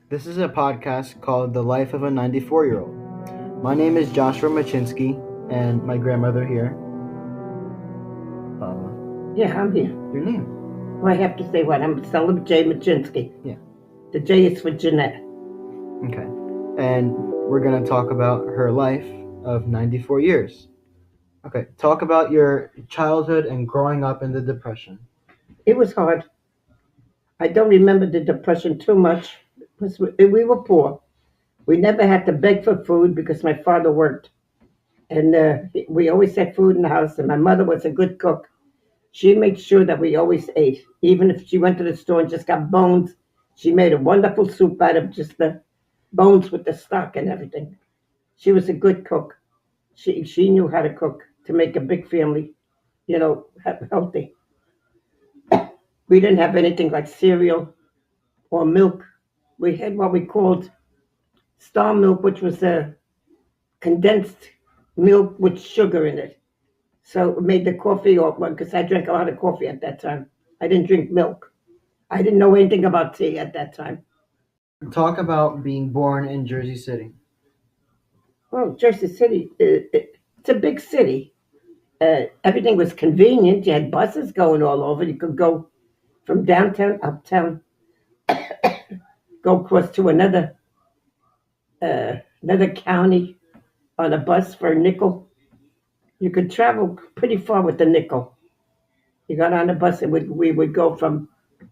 This is a podcast called The Life of a 94-Year-Old. My name is Joshua Machinsky, and my grandmother here. Yeah, I'm here. Your name? Well, I have to say what? I'm Stella J. Machinsky. Yeah. The J is for Jeanette. Okay. And we're going to talk about her life of 94 years. Okay. Talk about your childhood and growing up in the Depression. It was hard. I don't remember the Depression too much because we were poor. We never had to beg for food because my father worked. And we always had food in the house, and my mother was a good cook. She made sure that we always ate. Even if she went to the store and just got bones, she made a wonderful soup out of just the bones with the stock and everything. She was a good cook. She knew how to cook to make a big family, healthy. We didn't have anything like cereal or milk. We had what we called star milk, which was a condensed milk with sugar in it. So it made the coffee, or because I drank a lot of coffee at that time. I didn't drink milk. I didn't know anything about tea at that time. Talk about being born in Jersey City. Well, Jersey City, it's a big city. Everything was convenient. You had buses going all over. You could go from downtown, uptown, go across to another county on a bus for a nickel. You could travel pretty far with the nickel. You got on a bus, and we would go from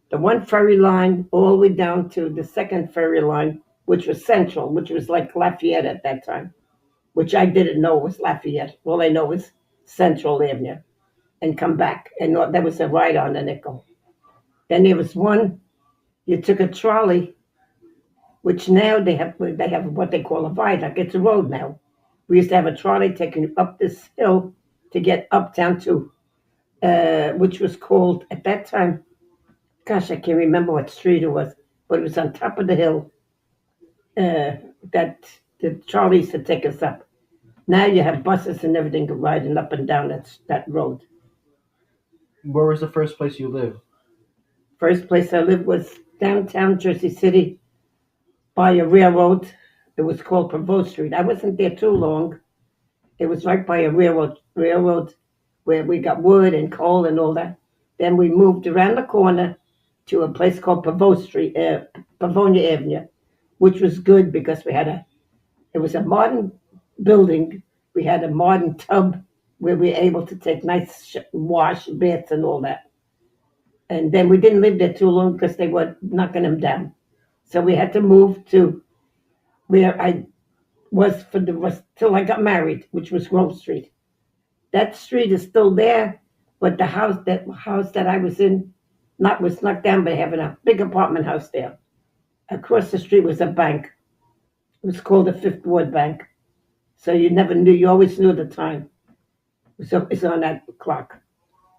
the one ferry line all the way down to the second ferry line, which was Central, which was like Lafayette at that time, which I didn't know was Lafayette. All I know was Central Avenue, and come back. And that was a ride on the nickel. Then there was one, you took a trolley, which now they have what they call a viaduct. It's a road now. We used to have a trolley taking you up this hill to get uptown to, which was called at that time. Gosh, I can't remember what street it was, but it was on top of the hill. That the trolley used to take us up. Now you have buses and everything riding up and down that road. Where was the first place you lived? First place I lived was downtown Jersey City by a railroad. It was called Prevost Street. I wasn't there too long. It was right by a railroad where we got wood and coal and all that. Then we moved around the corner to a place called Prevost Street, Pavonia Avenue, which was good because it was a modern building. We had a modern tub where we were able to take nice wash baths and all that. And then we didn't live there too long because they were knocking them down. So we had to move to where I was for the rest till I got married, which was Grove Street. That street is still there, but the house that I was in was knocked down, but having a big apartment house there. Across the street was a bank. It was called the Fifth Ward Bank. So you never knew, you always knew the time. So it's on that clock.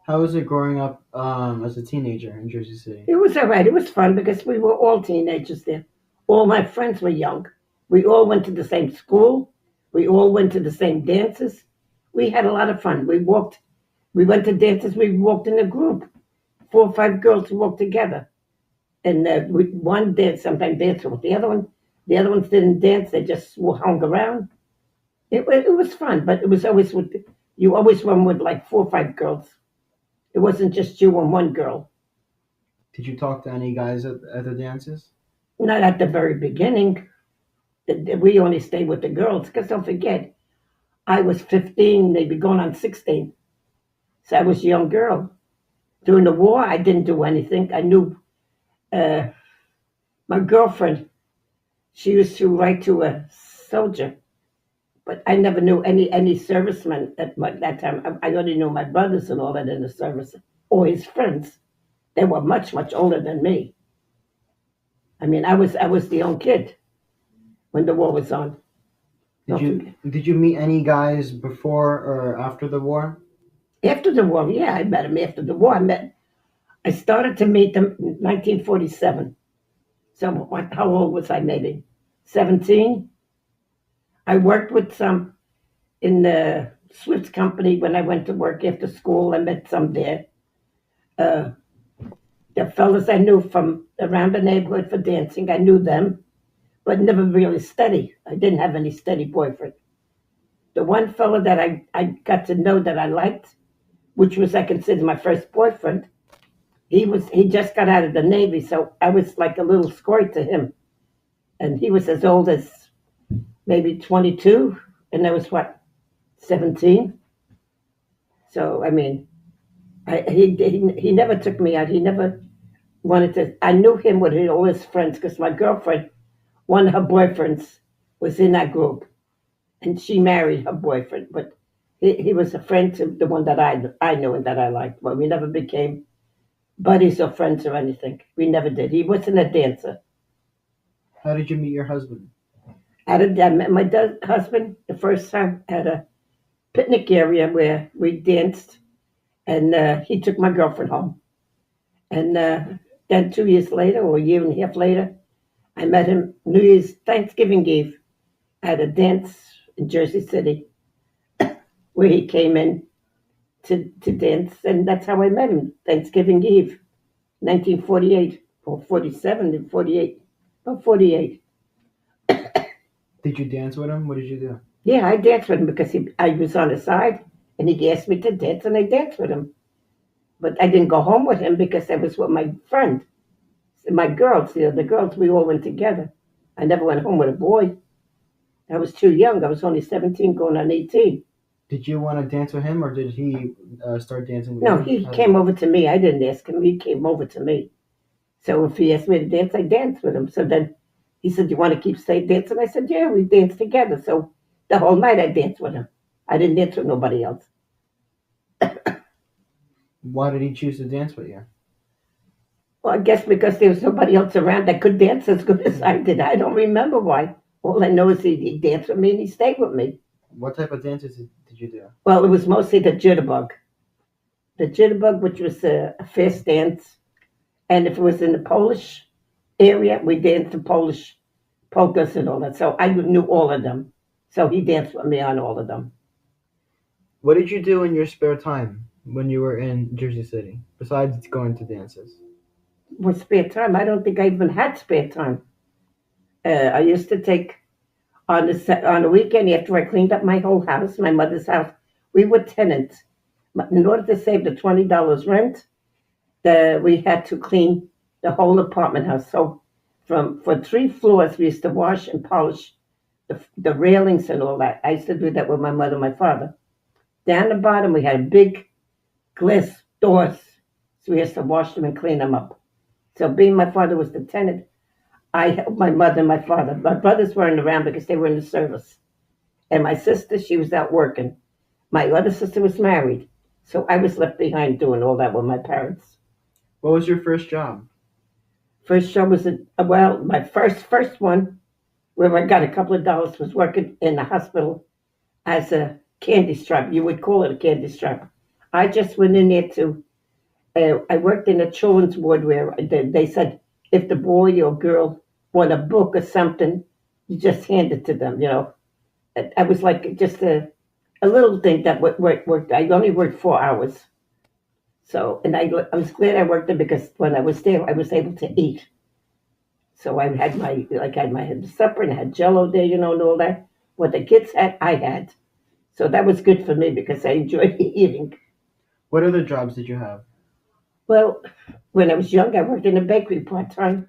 How was it growing up as a teenager in Jersey City? It was all right. It was fun because we were all teenagers there. All my friends were young. We all went to the same school. We all went to the same dances. We had a lot of fun. We went to dances. We walked in a group. 4 or 5 girls walked together. And one dance, sometimes danced with the other one. The other ones didn't dance. They just hung around. It was fun, but it was always you always run with like 4 or 5 girls. It wasn't just you and one girl. Did you talk to any guys at the dances? Not at the very beginning. We only stayed with the girls because don't forget, I was 15, maybe going on 16. So I was a young girl. During the war, I didn't do anything. I knew my girlfriend, she used to write to a soldier, but I never knew any servicemen at that time. I only knew my brothers and all that in the service, or his friends. They were much, much older than me. I mean, I was the young kid when the war was on. Did you meet any guys before or after the war? After the war, yeah, I met them after the war. I started to meet them in 1947. So how old was I? Maybe 17. I worked with some in the Swift company when I went to work after school. I met some there. The fellas I knew from around the neighborhood for dancing, I knew them. but never really steady. I didn't have any steady boyfriend. The one fellow that I got to know that I liked, which was I considered my first boyfriend, he just got out of the Navy, so I was like a little squirt to him. And he was as old as maybe 22, and I was what, 17? So I mean, he never took me out. He never wanted to. I knew him with all his friends because my girlfriend, one of her boyfriends, was in that group, and she married her boyfriend. But he was a friend to the one that I knew and that I liked. But we never became buddies or friends or anything. We never did. He wasn't a dancer. How did you meet your husband? I met my husband the first time at a picnic area where we danced, and he took my girlfriend home. And then 2 years later, or a year and a half later, I met him New Year's Thanksgiving Eve at a dance in Jersey City where he came in to dance, and that's how I met him. Thanksgiving Eve, 1948 or 47 and 48, about 48. Did you dance with him? What did you do? Yeah, I danced with him because I was on his side, and he asked me to dance, and I danced with him. But I didn't go home with him because I was with my friend, my girls. The girls, we all went together. I never went home with a boy. I was too young. I was only 17, going on 18. Did you want to dance with him, or did he start dancing with No, you? he came over to me. I didn't ask him. He came over to me. So if he asked me to dance, I danced with him. So then he said, "You want to keep stay dancing?" I said, "Yeah, we danced together." So the whole night I danced with him. I didn't dance with nobody else. Why did he choose to dance with you? Well, I guess because there was nobody else around that could dance as good as I did. I don't remember why. All I know is he danced with me and he stayed with me. What type of dances did you do? Well, it was mostly the jitterbug. The jitterbug, which was a fast dance. And if it was in the Polish area, we danced the Polish polkas and all that. So I knew all of them. So he danced with me on all of them. What did you do in your spare time when you were in Jersey City, besides going to dances? With spare time, I don't think I even had spare time. I used to take on the weekend after I cleaned up my whole house, my mother's house. We were tenants. In order to save the $20 rent, we had to clean the whole apartment house. So for 3 floors, we used to wash and polish the railings and all that. I used to do that with my mother and my father. Down the bottom, we had big glass doors, so we used to wash them and clean them up. So being my father was the tenant, I helped my mother and my father. My brothers weren't around because they were in the service. And my sister, she was out working. My other sister was married. So I was left behind doing all that with my parents. What was your first job? First job was, well, my first one, where I got a couple of dollars, was working in the hospital as a candy stripe. You would call it a candy stripe. I just went in there I worked in a children's ward where they said if the boy or girl want a book or something, you just hand it to them, you know. I was like just a little thing that worked. I only worked 4 hours. So, and I was glad I worked there because when I was there, I was able to eat. So I had my supper and I had Jello there, you know, and all that. What the kids had, I had. So that was good for me because I enjoyed eating. What other jobs did you have? Well, when I was young, I worked in a bakery part time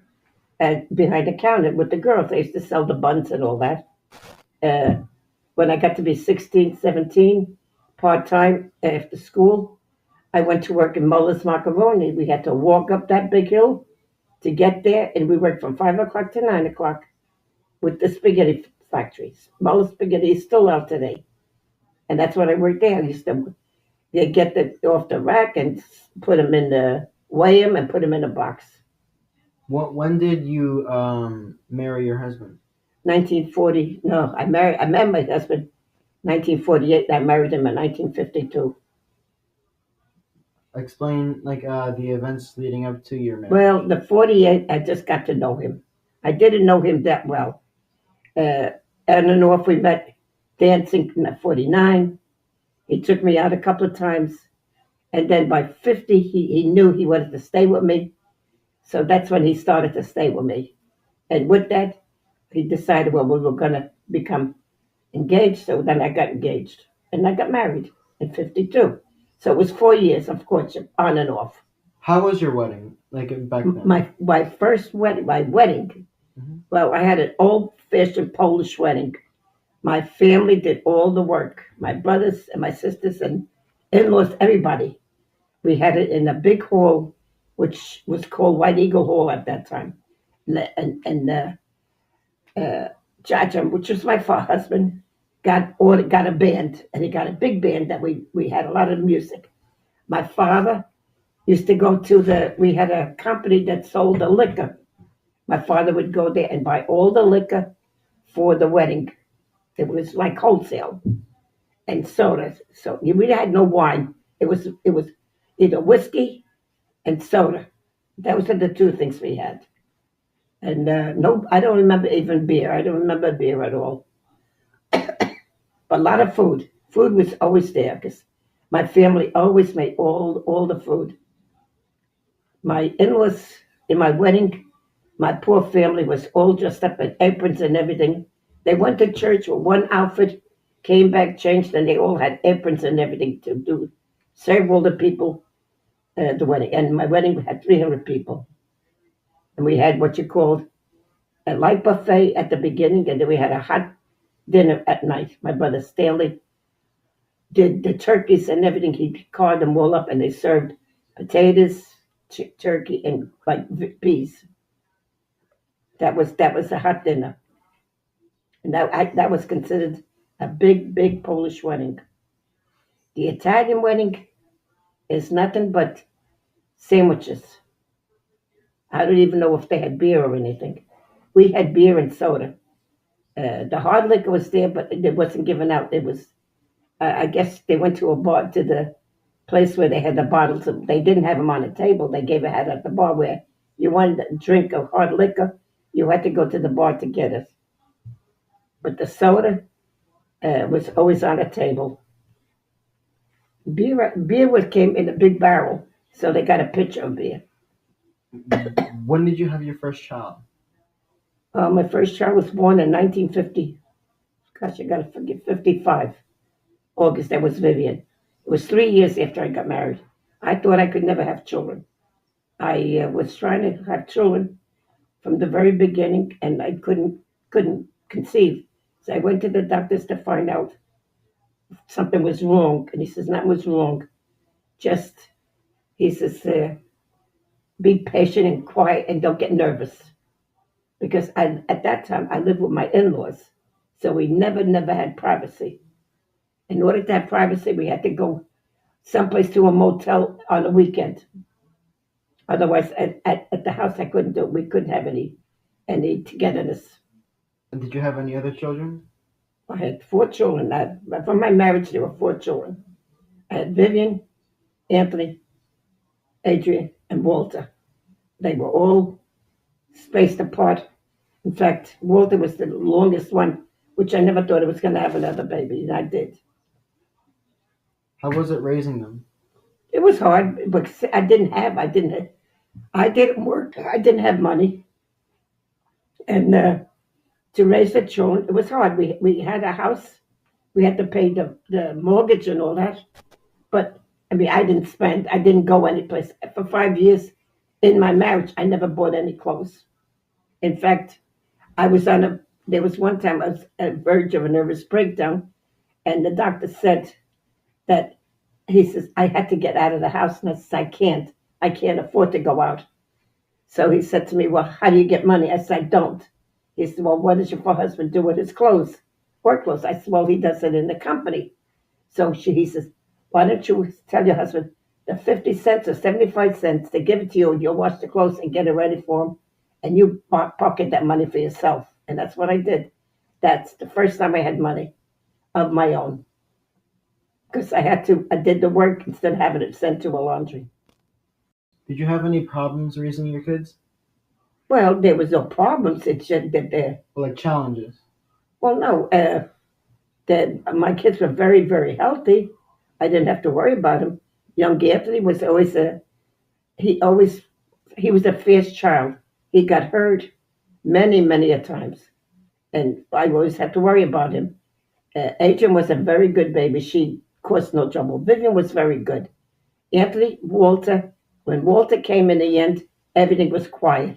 and behind the counter with the girls. I used to sell the buns and all that. Uh, when I got to be 16, 17, part time after school, I went to work in Muller's Macaroni. We had to walk up that big hill to get there, and we worked from 5 o'clock to 9 o'clock with the spaghetti factories. Muller's Spaghetti is still out today. And that's when I worked there. I used to get them off the rack and put them in weigh them and put them in a box. When did you marry your husband? 1940. No, I met my husband 1948. I married him in 1952. Explain the events leading up to your marriage. Well, the 48, I just got to know him. I didn't know him that well. On and off, we met dancing in 49. He took me out a couple of times. And then by 50, he knew he wanted to stay with me. So that's when he started to stay with me. And with that, he decided, well, we were going to become engaged. So then I got engaged and I got married in 52. So it was 4 years of courtship on and off. How was your wedding, like back then? My first wedding, my wedding, Hmm. well, I had an old fashioned Polish wedding. My family did all the work. My brothers and my sisters and in laws, everybody. We had it in a big hall, which was called White Eagle Hall at that time. And Jaja, which was my husband, got a band, and he got a big band that we had a lot of music. My father used to go to we had a company that sold the liquor. My father would go there and buy all the liquor for the wedding. It was like wholesale and soda. So we had no wine. It was either whiskey and soda. Those are the two things we had. And no, I don't remember even beer. I don't remember beer at all. But a lot of food. Food was always there because my family always made all the food. My in-laws in my wedding, my poor family was all dressed up in aprons and everything. They went to church with one outfit, came back, changed, and they all had aprons and everything to do serve all the people at the wedding. And my wedding had 300 people, and we had what you called a light buffet at the beginning, and then we had a hot dinner at night. My brother Stanley did the turkeys and everything. He carved them all up, and they served potatoes, turkey, and like peas. That was a hot dinner, and that was considered a big Polish wedding. The Italian wedding is nothing but sandwiches. I don't even know if they had beer or anything. We had beer and soda. The hard liquor was there, but it wasn't given out. It was, I guess, they went to a bar to the place where they had the bottles. They didn't have them on the table. They gave it out at the bar where you wanted a drink of hard liquor. You had to go to the bar to get it. But the soda was always on the table. Beer came in a big barrel, so they got a pitcher of beer. When did you have your first child? My first child was born in 1950. Gosh, I got to forget, 55. August, that was Vivian. It was 3 years after I got married. I thought I could never have children. I was trying to have children from the very beginning, and I couldn't conceive. So I went to the doctors to find out if something was wrong, and he says nothing was wrong. Just he says be patient and quiet and don't get nervous because at that time I lived with my in-laws, so we never had privacy. In order to have privacy, we had to go someplace to a motel on a weekend. Otherwise, at the house, I couldn't do it. We couldn't have any togetherness. And did you have any other children? I had four children. From my marriage, there were four children. I had Vivian, Anthony, Adrian, and Walter. They were all spaced apart. In fact, Walter was the longest one, which I never thought I was going to have another baby, and I did. How was it raising them? It was hard because I didn't work. I didn't have money, and to raise the children, it was hard. We had a house. We had to pay the mortgage and all that. But I mean, I didn't go anyplace. For 5 years in my marriage, I never bought any clothes. In fact, there was one time I was at the verge of a nervous breakdown, and the doctor said that he says, I had to get out of the house. And I said, I can't afford to go out. So he said to me, well, how do you get money? I said, I don't. He said, well, what does your husband do with his clothes? Work clothes. I said, well, he does it in the company. So he says, why don't you tell your husband the 50 cents or 75 cents to give it to you and you'll wash the clothes and get it ready for him and you pocket that money for yourself. And that's what I did. That's the first time I had money of my own because I did the work instead of having it sent to a laundry. Did you have any problems raising your kids? Well, there was no problems. It's just that Like challenges? well, no, that my kids were very healthy. I didn't have to worry about them. Young Anthony was always he always he was a fierce child. He got hurt many a times. and I always had to worry about him. Adrian was a very good baby. She caused no trouble. Vivian was very good. Anthony, Walter, when Walter came in the end, everything was quiet.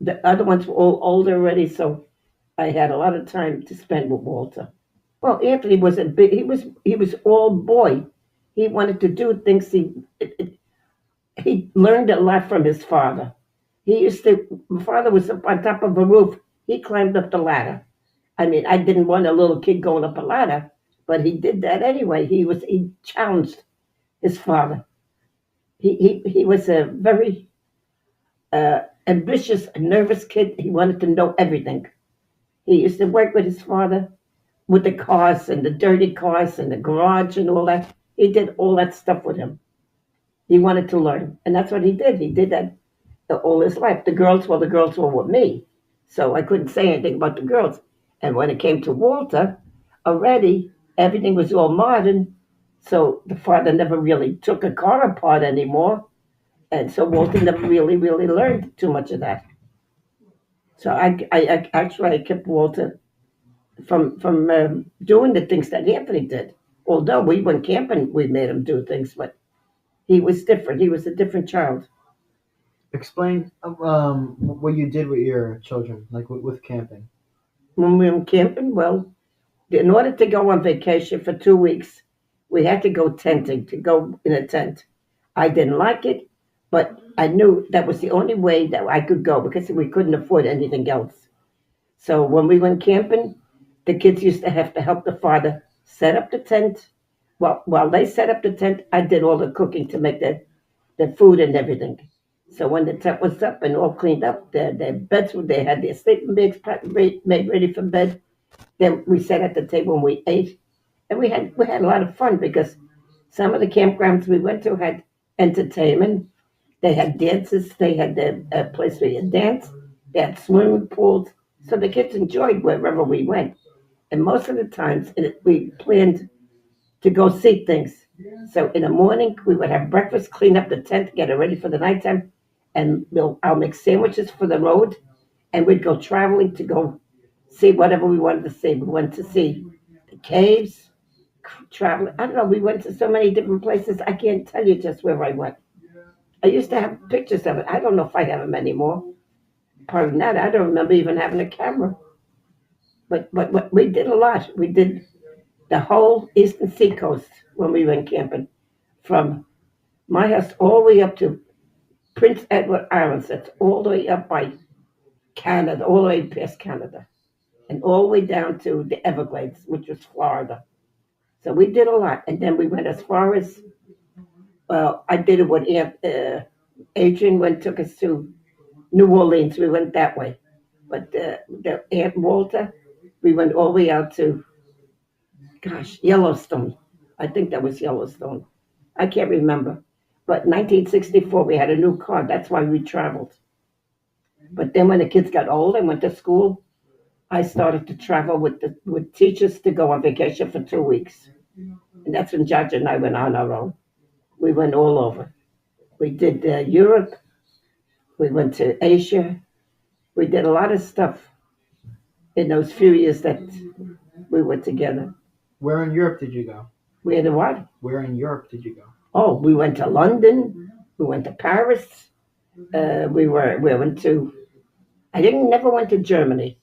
The other ones were all older already, so I had a lot of time to spend with Walter. Well, Anthony was a big. He was all boy. He wanted to do things. He learned a lot from his father. He used to. My father was up on top of a roof. He climbed up the ladder. I mean, I didn't want a little kid going up a ladder, but he did that anyway. He challenged his father. He was a very ambitious, nervous kid. He wanted to know everything. He used to work with his father with the cars and the dirty cars and the garage and all that. He did all that stuff with him. He wanted to learn, and that's what he did. He did that all his life. The girls were with me, so I couldn't say anything about the girls. And when it came to Walter, already everything was all modern, so the father never really took a car apart anymore, and so Walter never really learned too much of that. So I actually I kept Walter from doing the things that Anthony did. Although we went camping, we made him do things, but he was different. He was a different child. Explain what you did with your children, like with camping. When we were camping, well, in order to go on vacation for 2 weeks, we had to go tenting, to go in a tent. I didn't like it, but I knew that was the only way that I could go because we couldn't afford anything else. So when we went camping, the kids used to have to help the father set up the tent. Well, while they set up the tent, I did all the cooking to make the food and everything. So when the tent was up and all cleaned up, their beds, they had their sleeping bags made ready for bed. Then we sat at the table and we ate, and we had a lot of fun because some of the campgrounds we went to had entertainment. They had dances. They had a place where you dance. They had swimming pools. So the kids enjoyed wherever we went. And most of the times we planned to go see things. So in the morning we would have breakfast, clean up the tent, get it ready for the nighttime, and I'll make sandwiches for the road, and we'd go traveling to go see whatever we wanted to see. We went to see the caves, traveling. I don't know. We went to so many different places. I can't tell you just where I went. I used to have pictures of it. I don't know if I have them anymore. Pardon that. I don't remember even having a camera. But we did a lot. We did the whole eastern seacoast when we went camping, from my house all the way up to Prince Edward Island. That's all the way up by Canada, all the way past Canada, and all the way down to the Everglades, which was Florida. So we did a lot, and then we went as far as, well, I did it with Adrian went took us to New Orleans. We went that way, but the Aunt Walter, we went all the way out to, gosh, Yellowstone. I think that was Yellowstone. I can't remember. But 1964, we had a new car. That's why we traveled. But then when the kids got old and went to school, I started to travel with teachers to go on vacation for 2 weeks. And that's when Judge and I went on our own. We went all over. We did Europe. We went to Asia. We did a lot of stuff in those few years that we were together. Where in Europe did you go? We had a what? Where in Europe did you go? Oh, we went to London. We went to Paris. We went to. I didn't never went to Germany.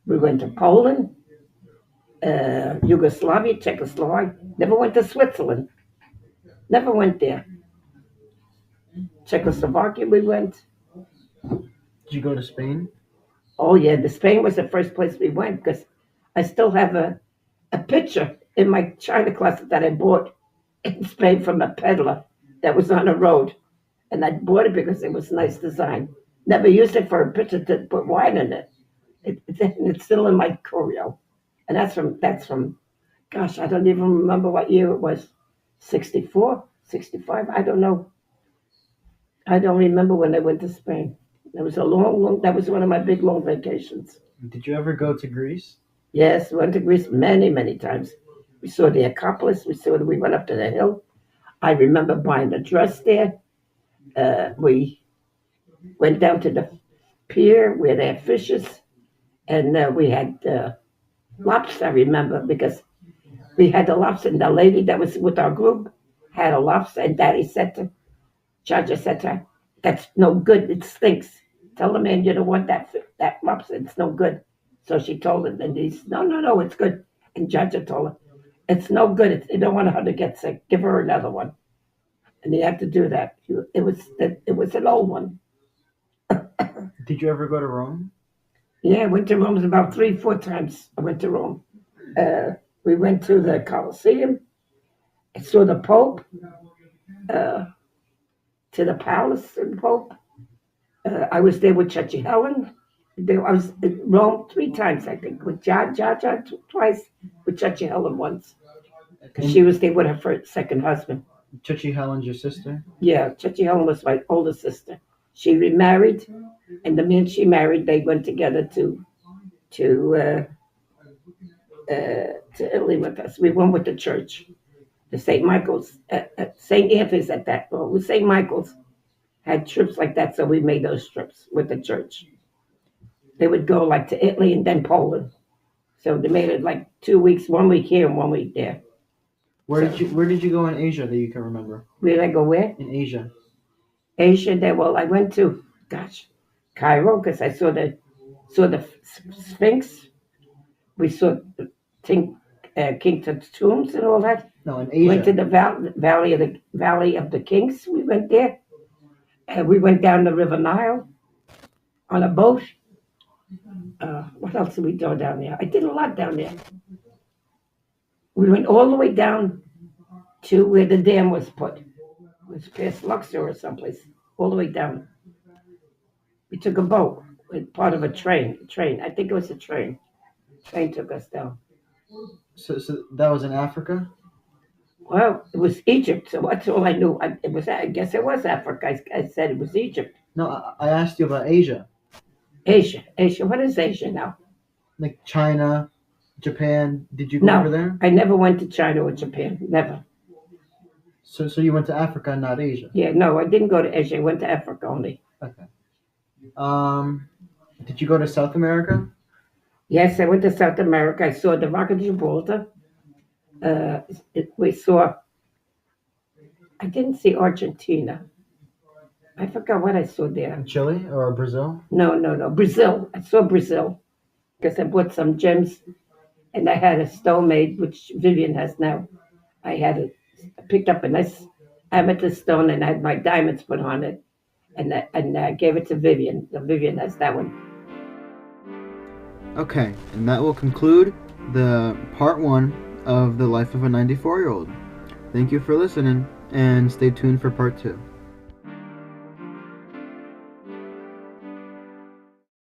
We went to Poland, Yugoslavia, Czechoslovakia. Never went to Switzerland. Never went there. Czechoslovakia we went. Did you go to Spain? Oh yeah, the Spain was the first place we went because I still have a picture in my china closet that I bought in Spain from a peddler that was on the road. And I bought it because it was nice design. Never used it for a picture to put wine in it. It's still in my curio. And that's from, gosh, I don't even remember what year it was. 64, 65, I don't know. I don't remember when I went to Spain. It was a that was one of my big long vacations. Did you ever go to Greece? Yes, went to Greece many times. We saw the Acropolis. We went up to the hill. I remember buying a dress there. We went down to the pier where they had fishes, and we had lobster. I remember because we had the lobster, and the lady that was with our group had a lobster, and Daddy said to Judge said to her, "That's no good. It stinks. Tell the man you don't want that lobster. It's no good." So she told him, and he said, "No, no, no, it's good." And Judge told her, "It's no good. You don't want her to get sick. Give her another one." And he had to do that. It was an old one. Did you ever go to Rome? Yeah, I went to Rome about 3, 4 times. I went to Rome. We went to the Colosseum. I saw the Pope. Uh, to the palace of the Pope. I was there with Chachi Helen. I was in Rome 3 times, I think, with John twice, with Chachi Helen once. Because she was there with her first, second husband. Chichi Helen's your sister? Yeah, Chachi Helen was my older sister. She remarried, and the man she married, they went together to Italy with us. We went with the church, the St. Michael's, St. Anthony's at that. Well, with St. Michael's had trips like that, so we made those trips with the church. They would go like to Italy and then Poland. So they made it like 2 weeks, 1 week here and 1 week there. Where did you go in Asia that you can remember? Where did I go where? In Asia. Asia, there. Well, I went to, Cairo because I saw the Sphinx. We saw King Tut's tombs and all that. No, in Asia. Went to the Valley of the Kings. We went there. And we went down the River Nile on a boat. What else did we do down there? I did a lot down there. We went all the way down to where the dam was put. It was past Luxor or someplace. All the way down. We took a boat with part of a train. I think it was a train. Train took us down. So that was in Africa? Well, it was Egypt, so that's all I knew. I guess it was Africa. I said it was Egypt. No, I asked you about Asia. Asia. What is Asia now? Like China, Japan. Did you go over there? I never went to China or Japan. Never. So you went to Africa, not Asia? Yeah, no, I didn't go to Asia. I went to Africa only. Okay. Did you go to South America? Yes, I went to South America. I saw the Rock of Gibraltar. We saw. I didn't see Argentina. I forgot what I saw there. Chile or Brazil? No. Brazil. I saw Brazil because I bought some gems, and I had a stone made, which Vivian has now. I picked up a nice amethyst stone, and I had my diamonds put on it, and I gave it to Vivian. So Vivian has that one. Okay, and that will conclude the part 1 of the life of a 94-year-old. Thank you for listening, and stay tuned for part 2.